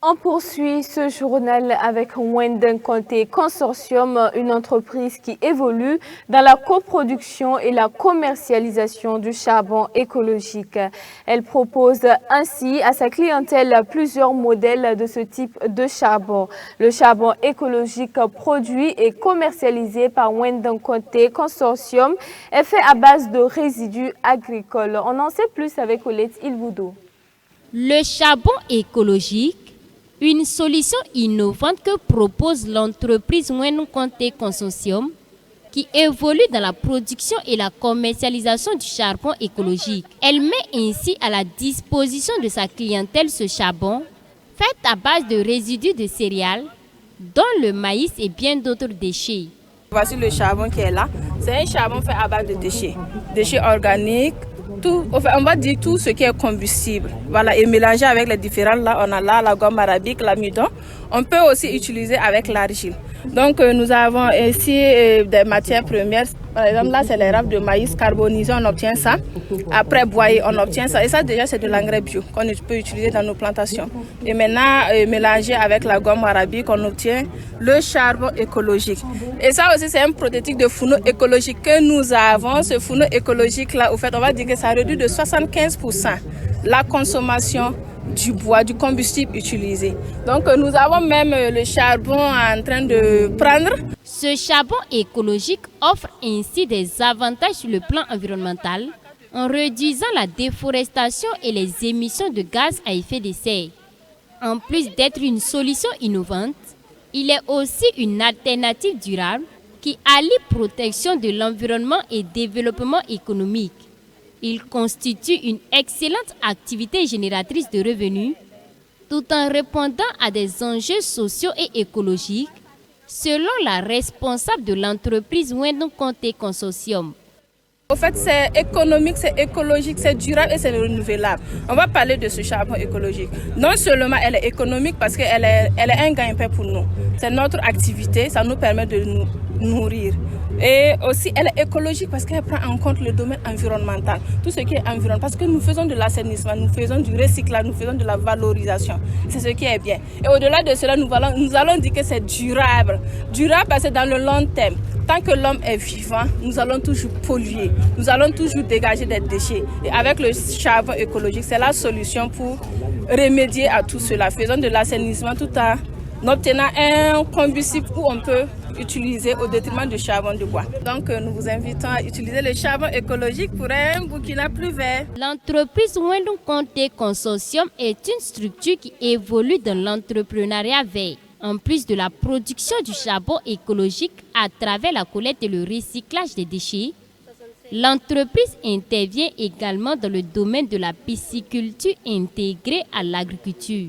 On poursuit ce journal avec Wenden Conté Consortium, une entreprise qui évolue dans la coproduction et la commercialisation du charbon écologique. Elle propose ainsi à sa clientèle plusieurs modèles de ce type de charbon. Le charbon écologique produit et commercialisé par Wenden Conté Consortium est fait à base de résidus agricoles. On en sait plus avec Colette Ilboudou. Le charbon écologique, une solution innovante que propose l'entreprise Wenden Conté Consortium qui évolue dans la production et la commercialisation du charbon écologique. Elle met ainsi à la disposition de sa clientèle ce charbon fait à base de résidus de céréales, dont le maïs et bien d'autres déchets. Voici le charbon qui est là. C'est un charbon fait à base de déchets organiques. Tout, on va dire tout ce qui est combustible. Voilà, et mélangé avec les différents, là, on a là la gomme arabique, l'amidon. On peut aussi utiliser avec l'argile. Donc, nous avons ici des matières premières. Par exemple, là, c'est les raves de maïs carbonisés, on obtient ça. Après, broyé, on obtient ça. Et ça, déjà, c'est de l'engrais bio qu'on peut utiliser dans nos plantations. Et maintenant, mélangé avec la gomme arabique, on obtient le charbon écologique. Et ça aussi, c'est un prototype de fourneau écologique que nous avons. Ce fourneau écologique-là, au fait, on va dire que ça réduit de 75% la consommation du bois, du combustible utilisé. Donc nous avons même le charbon en train de prendre. Ce charbon écologique offre ainsi des avantages sur le plan environnemental en réduisant la déforestation et les émissions de gaz à effet de serre. En plus d'être une solution innovante, il est aussi une alternative durable qui allie protection de l'environnement et développement économique. Il constitue une excellente activité génératrice de revenus tout en répondant à des enjeux sociaux et écologiques, selon la responsable de l'entreprise Wenden Conté Consortium. En fait, c'est économique, c'est écologique, c'est durable et c'est renouvelable. On va parler de ce charbon écologique. Non seulement elle est économique parce qu'elle est un gain-pain pour nous. C'est notre activité, ça nous permet de nous nourrir. Et aussi, elle est écologique parce qu'elle prend en compte le domaine environnemental. Tout ce qui est environnemental, parce que nous faisons de l'assainissement, nous faisons du recyclage, nous faisons de la valorisation. C'est ce qui est bien. Et au-delà de cela, nous allons dire que c'est durable. Durable parce que dans le long terme, tant que l'homme est vivant, nous allons toujours polluer. Nous allons toujours dégager des déchets. Et avec le charbon écologique, c'est la solution pour remédier à tout cela. Faisons de l'assainissement tout en obtenant un combustible où on peut utiliser au détriment du charbon de bois. Donc nous vous invitons à utiliser le charbon écologique pour un Burkina plus vert. L'entreprise Wenden Conté Consortium est une structure qui évolue dans l'entrepreneuriat vert. En plus de la production du charbon écologique à travers la collecte et le recyclage des déchets, l'entreprise intervient également dans le domaine de la pisciculture intégrée à l'agriculture.